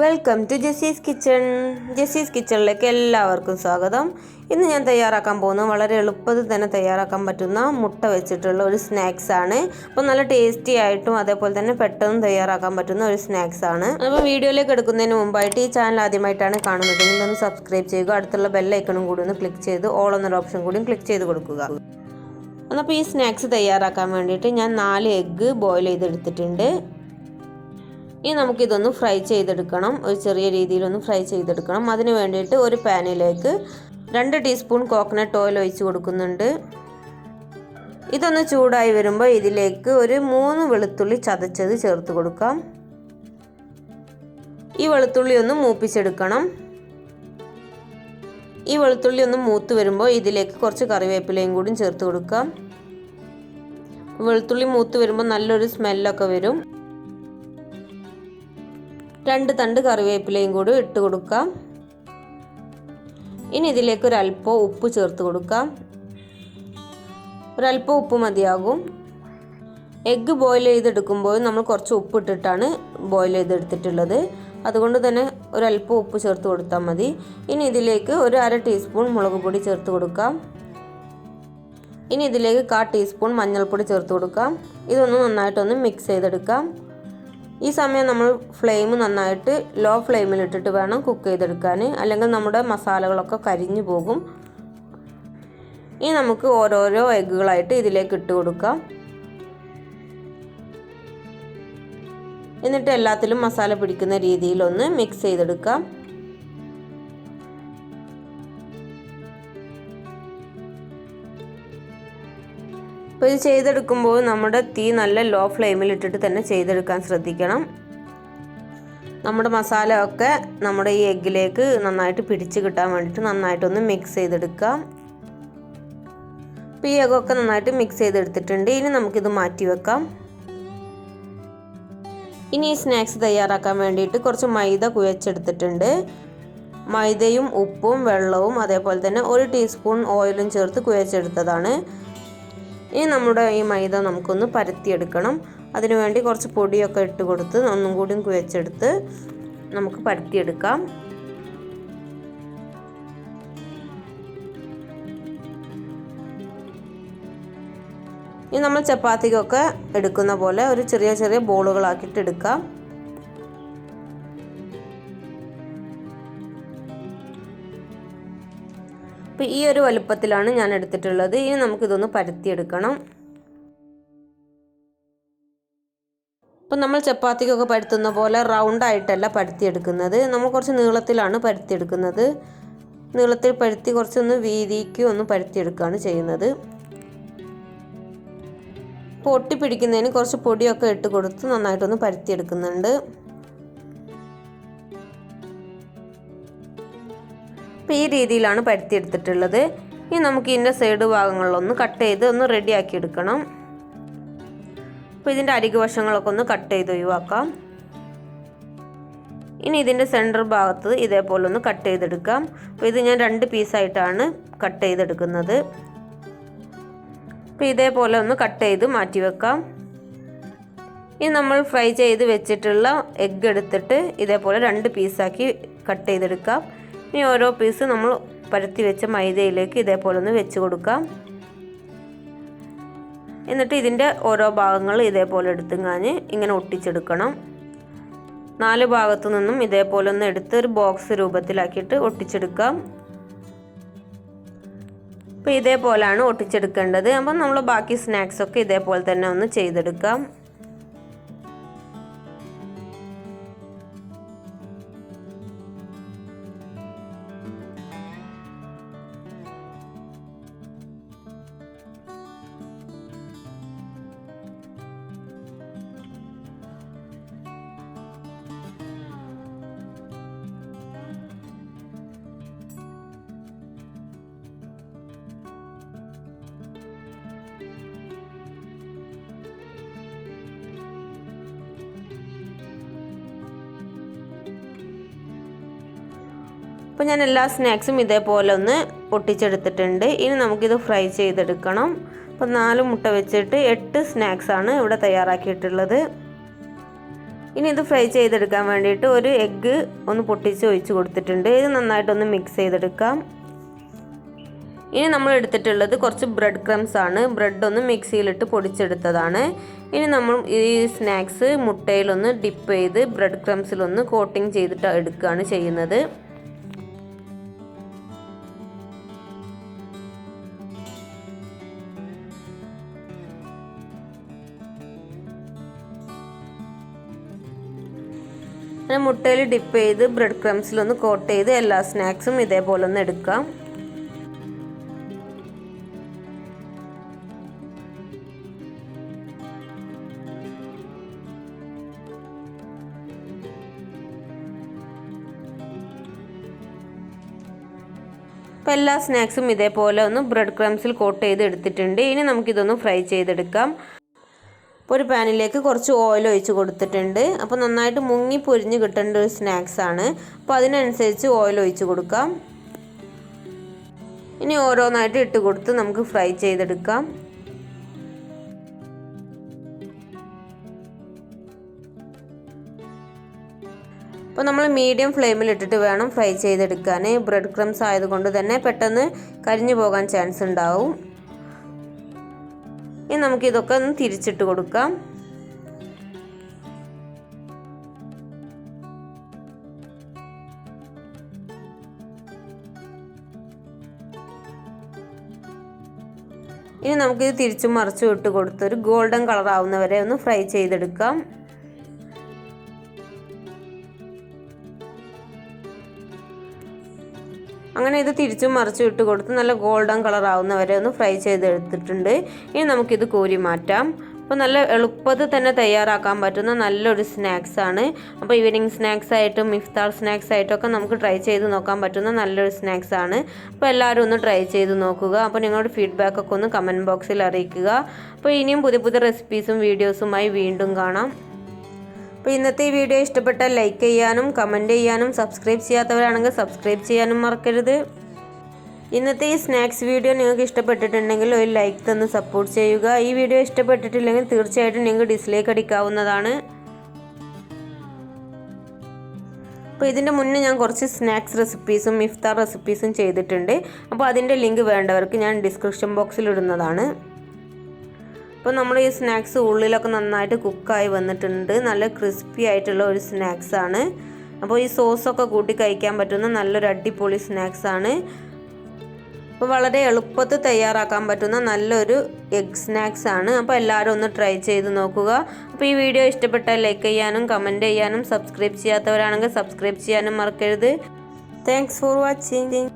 Welcome to ജസീസ് kitchen. ജസീസ് കിച്ചണിലേക്ക് എല്ലാവർക്കും സ്വാഗതം. ഇന്ന് ഞാൻ തയ്യാറാക്കാൻ പോകുന്നത് വളരെ എളുപ്പത്തിൽ തന്നെ തയ്യാറാക്കാൻ പറ്റുന്ന മുട്ട വെച്ചിട്ടുള്ള ഒരു സ്നാക്സ് ആണ്. അപ്പോൾ നല്ല ടേസ്റ്റി ആയിട്ടും അതേപോലെ തന്നെ പെട്ടെന്ന് തയ്യാറാക്കാൻ പറ്റുന്ന ഒരു സ്നാക്സ് ആണ്. അപ്പോൾ വീഡിയോയിലേക്ക് എടുക്കുന്നതിന് മുമ്പായിട്ട് ഈ ചാനൽ ആദ്യമായിട്ടാണ് കാണുന്നതെങ്കിൽ ഒന്ന് സബ്സ്ക്രൈബ് ചെയ്യുക. അടുത്തുള്ള ബെല്ലൈക്കണും കൂടി ഒന്ന് ക്ലിക്ക് ചെയ്ത് ഓൾ എന്നൊരു ഓപ്ഷൻ കൂടി ക്ലിക്ക് ചെയ്ത് കൊടുക്കുക. അപ്പോൾ ഈ സ്നാക്സ് തയ്യാറാക്കാൻ വേണ്ടിയിട്ട് ഞാൻ 4 എഗ്ഗ് ബോയിൽ ചെയ്തെടുത്തിട്ടുണ്ട്. ഇനി നമുക്കിതൊന്ന് ഫ്രൈ ചെയ്തെടുക്കണം. ഒരു ചെറിയ രീതിയിലൊന്ന് ഫ്രൈ ചെയ്തെടുക്കണം. അതിന് വേണ്ടിയിട്ട് ഒരു പാനിലേക്ക് 2 ടീസ്പൂൺ കോക്കനട്ട് ഓയിൽ ഒഴിച്ച് കൊടുക്കുന്നുണ്ട്. ഇതൊന്ന് ചൂടായി വരുമ്പോൾ ഇതിലേക്ക് ഒരു 3 വെളുത്തുള്ളി ചതച്ചത് ചേർത്ത് കൊടുക്കാം. ഈ വെളുത്തുള്ളി ഒന്ന് മൂപ്പിച്ചെടുക്കണം. ഈ വെളുത്തുള്ളി ഒന്ന് മൂത്ത് വരുമ്പോൾ ഇതിലേക്ക് കുറച്ച് കറിവേപ്പിലയും കൂടി ചേർത്ത് കൊടുക്കാം. വെളുത്തുള്ളി മൂത്ത് വരുമ്പോൾ നല്ലൊരു സ്മെല്ലൊക്കെ വരും. 2 തണ്ട് കറിവേപ്പിലയും കൂടി ഇട്ട് കൊടുക്കാം. ഇനി ഇതിലേക്ക് ഒരല്പം ഉപ്പ് ചേർത്ത് കൊടുക്കാം. ഒരല്പം ഉപ്പ് മതിയാകും. എഗ്ഗ് ബോയിൽ ചെയ്തെടുക്കുമ്പോൾ നമ്മൾ കുറച്ച് ഉപ്പ് ഇട്ടിട്ടാണ് ബോയിൽ ചെയ്തെടുത്തിട്ടുള്ളത്. അതുകൊണ്ട് തന്നെ ഒരല്പം ഉപ്പ് ചേർത്ത് കൊടുത്താൽ മതി. ഇനി ഇതിലേക്ക് ഒരു 1/2 ടീസ്പൂൺ മുളക് പൊടി ചേർത്ത് കൊടുക്കാം. ഇനി ഇതിലേക്ക് 1/4 ടീസ്പൂൺ മഞ്ഞൾപ്പൊടി ചേർത്ത് കൊടുക്കാം. ഇതൊന്ന് നന്നായിട്ടൊന്ന് മിക്സ് ചെയ്തെടുക്കാം. ഈ സമയം നമ്മൾ ഫ്ലെയിം നന്നായിട്ട് ലോ ഫ്ലെയിമിൽ ഇട്ടിട്ട് വേണം കുക്ക് ചെയ്തെടുക്കാൻ, അല്ലെങ്കിൽ നമ്മുടെ മസാലകളൊക്കെ കരിഞ്ഞു പോകും. ഇനി നമുക്ക് ഓരോരോ എഗ്ഗുകളായിട്ട് ഇതിലേക്ക് ഇട്ട് കൊടുക്കാം. എന്നിട്ട് എല്ലാത്തിലും മസാല പിടിക്കുന്ന രീതിയിലൊന്ന് മിക്സ് ചെയ്തെടുക്കാം. അപ്പോൾ ഇത് ചെയ്തെടുക്കുമ്പോൾ നമ്മുടെ തീ നല്ല ലോ ഫ്ലെയിമിൽ ഇട്ടിട്ട് തന്നെ ചെയ്തെടുക്കാൻ ശ്രദ്ധിക്കണം. നമ്മുടെ മസാല ഒക്കെ നമ്മുടെ ഈ എഗ്ഗിലേക്ക് നന്നായിട്ട് പിടിച്ച് കിട്ടാൻ വേണ്ടിയിട്ട് നന്നായിട്ടൊന്ന് മിക്സ് ചെയ്തെടുക്കാം. അപ്പോൾ ഈ എഗ്ഗൊക്കെ നന്നായിട്ട് മിക്സ് ചെയ്തെടുത്തിട്ടുണ്ട്. ഇനി നമുക്കിത് മാറ്റി വെക്കാം. ഇനി ഈ സ്നാക്സ് തയ്യാറാക്കാൻ വേണ്ടിയിട്ട് കുറച്ച് മൈദ കുഴച്ചെടുത്തിട്ടുണ്ട്. മൈദയും ഉപ്പും വെള്ളവും അതേപോലെ തന്നെ 1 ടീസ്പൂൺ ഓയിലും ചേർത്ത് കുഴച്ചെടുത്തതാണ്. ഇനി നമ്മുടെ ഈ മൈദ നമുക്കൊന്ന് പരത്തിയെടുക്കണം. അതിനുവേണ്ടി കുറച്ച് പൊടിയൊക്കെ ഇട്ട് കൊടുത്ത് ഒന്നും കൂടി കുഴച്ചെടുത്ത് നമുക്ക് പരത്തിയെടുക്കാം. ഇനി നമ്മൾ ചപ്പാത്തിക്കൊക്കെ എടുക്കുന്ന പോലെ ഒരു ചെറിയ ചെറിയ ബോളുകളാക്കിയിട്ട് എടുക്കാം. അപ്പോൾ ഈ ഒരു വലുപ്പത്തിലാണ് ഞാൻ എടുത്തിട്ടുള്ളത്. ഇനി നമുക്കിതൊന്ന് പരത്തിയെടുക്കണം. അപ്പം നമ്മൾ ചപ്പാത്തിക്കൊക്കെ പരത്തുന്ന പോലെ റൗണ്ടായിട്ടല്ല പരത്തിയെടുക്കുന്നത്. നമ്മൾ കുറച്ച് നീളത്തിലാണ് പരത്തിയെടുക്കുന്നത്. നീളത്തിൽ പരത്തി കുറച്ചൊന്ന് വീതിക്ക് ഒന്ന് പരത്തിയെടുക്കുകയാണ് ചെയ്യുന്നത്. അപ്പോൾ ഒട്ടിപ്പിടിക്കുന്നതിന് കുറച്ച് പൊടിയൊക്കെ ഇട്ട് കൊടുത്ത് നന്നായിട്ടൊന്ന് പരത്തിയെടുക്കുന്നുണ്ട്. അപ്പോൾ ഈ രീതിയിലാണ് പരത്തിയെടുത്തിട്ടുള്ളത്. ഇനി നമുക്ക് ഇതിൻ്റെ സൈഡ് ഭാഗങ്ങളിലൊന്ന് കട്ട് ചെയ്ത് ഒന്ന് റെഡിയാക്കി എടുക്കണം. അപ്പോൾ ഇതിൻ്റെ അരികുവശങ്ങളൊക്കെ ഒന്ന് കട്ട് ചെയ്ത് ഒഴിവാക്കാം. ഇനി ഇതിൻ്റെ സെൻറ്റർ ഭാഗത്ത് ഇതേപോലെ ഒന്ന് കട്ട് ചെയ്തെടുക്കാം. അപ്പോൾ ഇത് ഞാൻ 2 പീസായിട്ടാണ് കട്ട് ചെയ്തെടുക്കുന്നത്. അപ്പോൾ ഇതേപോലെ ഒന്ന് കട്ട് ചെയ്ത് മാറ്റി വെക്കാം. ഇനി നമ്മൾ ഫ്രൈ ചെയ്ത് വെച്ചിട്ടുള്ള എഗ്ഗ് എടുത്തിട്ട് ഇതേപോലെ 2 പീസാക്കി കട്ട് ചെയ്തെടുക്കാം. ഇനി ഓരോ പീസ് നമ്മൾ പരത്തി വെച്ച മൈദയിലേക്ക് ഇതേപോലെ ഒന്ന് വെച്ച് കൊടുക്കാം. എന്നിട്ട് ഇതിൻ്റെ ഓരോ ഭാഗങ്ങൾ ഇതേപോലെ എടുത്തുങ്ങാഞ്ഞ് ഇങ്ങനെ ഒട്ടിച്ചെടുക്കണം. 4 ഭാഗത്തു നിന്നും ഇതേപോലെ ഒന്ന് എടുത്ത് ഒരു ബോക്സ് രൂപത്തിലാക്കിയിട്ട് ഒട്ടിച്ചെടുക്കാം. അപ്പോൾ ഇതേപോലെയാണ് ഒട്ടിച്ചെടുക്കേണ്ടത്. അപ്പം നമ്മൾ ബാക്കി സ്നാക്സൊക്കെ ഇതേപോലെ തന്നെ ഒന്ന് ചെയ്തെടുക്കാം. അപ്പോൾ ഞാൻ എല്ലാ സ്നാക്സും ഇതേപോലെ ഒന്ന് ഒട്ടിച്ചെടുത്തിട്ടുണ്ട്. ഇനി നമുക്കിത് ഫ്രൈ ചെയ്തെടുക്കണം. അപ്പോൾ 4 മുട്ട വെച്ചിട്ട് 8 സ്നാക്സാണ് ഇവിടെ തയ്യാറാക്കിയിട്ടുള്ളത്. ഇനി ഇത് ഫ്രൈ ചെയ്തെടുക്കാൻ വേണ്ടിയിട്ട് ഒരു എഗ്ഗ് ഒന്ന് പൊട്ടിച്ച് ഒഴിച്ച് കൊടുത്തിട്ടുണ്ട്. ഇത് നന്നായിട്ടൊന്ന് മിക്സ് ചെയ്തെടുക്കാം. ഇനി നമ്മൾ എടുത്തിട്ടുള്ളത് കുറച്ച് ബ്രെഡ് ക്രംസ് ആണ്. ബ്രെഡ് ഒന്ന് മിക്സിയിലിട്ട് പൊടിച്ചെടുത്തതാണ്. ഇനി നമ്മൾ ഈ സ്നാക്സ് മുട്ടയിലൊന്ന് ഡിപ്പ് ചെയ്ത് ബ്രെഡ് ക്രംസിലൊന്ന് കോട്ടിങ് ചെയ്തിട്ട് എടുക്കുകയാണ് ചെയ്യുന്നത്. മുട്ടയിൽ ഡിപ്പ് ചെയ്ത് ബ്രെഡ് ക്രംസിലൊന്ന് കോട്ട് ചെയ്ത് എല്ലാ സ്നാക്സും ഇതേപോലെ ഒന്ന് എടുക്കാം. അപ്പോൾ എല്ലാ സ്നാക്സും ഇതേപോലെ ഒന്ന് ബ്രെഡ് ക്രംസിൽ കോട്ട് ചെയ്ത് എടുത്തിട്ടുണ്ട്. ഇനി നമുക്കിതൊന്ന് ഫ്രൈ ചെയ്തെടുക്കാം. അപ്പോൾ ഒരു പാനിലേക്ക് കുറച്ച് ഓയിൽ ഒഴിച്ച് കൊടുത്തിട്ടുണ്ട്. അപ്പോൾ നന്നായിട്ട് മുങ്ങി പൊരിഞ്ഞ് കിട്ടേണ്ട ഒരു സ്നാക്സ് ആണ്. അപ്പോൾ അതിനനുസരിച്ച് ഓയിൽ ഒഴിച്ച് കൊടുക്കാം. ഇനി ഓരോന്നായിട്ട് ഇട്ട് കൊടുത്ത് നമുക്ക് ഫ്രൈ ചെയ്തെടുക്കാം. അപ്പോൾ നമ്മൾ മീഡിയം ഫ്ലെയിമിൽ ഇട്ടിട്ട് വേണം ഫ്രൈ ചെയ്തെടുക്കാൻ. ബ്രെഡ് ക്രംസ് ആയതുകൊണ്ട് തന്നെ പെട്ടെന്ന് കരിഞ്ഞു പോകാൻ ചാൻസ് ഉണ്ടാവും. ഇനി നമുക്കിതൊക്കെ ഒന്ന് തിരിച്ചിട്ട് കൊടുക്കാം. ഇനി നമുക്കിത് തിരിച്ചും മറിച്ചും ഇട്ട് കൊടുത്തൊരു ഗോൾഡൻ കളർ ആവുന്നവരെ ഒന്ന് ഫ്രൈ ചെയ്തെടുക്കാം. അങ്ങനെ ഇത് തിരിച്ചും മറിച്ചും ഇട്ട് കൊടുത്ത് നല്ല ഗോൾഡൻ കളർ ആവുന്നവരെ ഒന്ന് ഫ്രൈ ചെയ്തെടുത്തിട്ടുണ്ട്. ഇനി നമുക്കിത് കോരി മാറ്റാം. അപ്പോൾ നല്ല എളുപ്പത്തിൽ തന്നെ തയ്യാറാക്കാൻ പറ്റുന്ന നല്ലൊരു സ്നാക്സ് ആണ്. അപ്പോൾ ഈവനിങ് സ്നാക്സ് ആയിട്ടും ഇഫ്താർ സ്നാക്സ് ആയിട്ടൊക്കെ നമുക്ക് ട്രൈ ചെയ്ത് നോക്കാൻ പറ്റുന്ന നല്ലൊരു സ്നാക്സ് ആണ്. അപ്പോൾ എല്ലാവരും ഒന്ന് ട്രൈ ചെയ്ത് നോക്കുക. അപ്പോൾ നിങ്ങളുടെ ഫീഡ്ബാക്കൊക്കെ ഒന്ന് കമൻറ്റ് ബോക്സിൽ അറിയിക്കുക. അപ്പോൾ ഇനിയും പുതിയ പുതിയ റെസിപ്പീസും വീഡിയോസുമായി വീണ്ടും കാണാം. അപ്പോൾ ഇന്നത്തെ ഈ വീഡിയോ ഇഷ്ടപ്പെട്ടാൽ ലൈക്ക് ചെയ്യാനും കമൻറ്റ് ചെയ്യാനും സബ്സ്ക്രൈബ് ചെയ്യാത്തവരാണെങ്കിൽ സബ്സ്ക്രൈബ് ചെയ്യാനും മറക്കരുത്. ഇന്നത്തെ ഈ സ്നാക്സ് വീഡിയോ നിങ്ങൾക്ക് ഇഷ്ടപ്പെട്ടിട്ടുണ്ടെങ്കിൽ ഒരു ലൈക്ക് തന്ന് സപ്പോർട്ട് ചെയ്യുക. ഈ വീഡിയോ ഇഷ്ടപ്പെട്ടിട്ടില്ലെങ്കിൽ തീർച്ചയായിട്ടും നിങ്ങൾക്ക് ഡിസ്ലൈക്ക് അടിക്കാവുന്നതാണ്. അപ്പോൾ ഇതിൻ്റെ മുന്നേ ഞാൻ കുറച്ച് സ്നാക്സ് റെസിപ്പീസും ഇഫ്താർ റെസിപ്പീസും ചെയ്തിട്ടുണ്ട്. അപ്പോൾ അതിൻ്റെ ലിങ്ക് വേണ്ടവർക്ക് ഞാൻ ഡിസ്ക്രിപ്ഷൻ ബോക്സിൽ ഇടുന്നതാണ്. അപ്പോൾ നമ്മൾ ഈ സ്നാക്സ് ഉള്ളിലൊക്കെ നന്നായിട്ട് കുക്കായി വന്നിട്ടുണ്ട്. നല്ല ക്രിസ്പി ആയിട്ടുള്ള ഒരു സ്നാക്സ് ആണ്. അപ്പോൾ ഈ സോസൊക്കെ കൂട്ടി കഴിക്കാൻ പറ്റുന്ന നല്ലൊരു അടിപൊളി സ്നാക്സ് ആണ്. അപ്പോൾ വളരെ എളുപ്പത്തിൽ തയ്യാറാക്കാൻ പറ്റുന്ന നല്ലൊരു എഗ് സ്നാക്സ് ആണ്. അപ്പോൾ എല്ലാവരും ഒന്ന് ട്രൈ ചെയ്ത് നോക്കുക. അപ്പോൾ ഈ വീഡിയോ ഇഷ്ടപ്പെട്ടാൽ ലൈക്ക് ചെയ്യാനും കമൻറ്റ് ചെയ്യാനും സബ്സ്ക്രൈബ് ചെയ്യാത്തവരാണെങ്കിൽ സബ്സ്ക്രൈബ് ചെയ്യാനും മറക്കരുത്. Thanks for watching.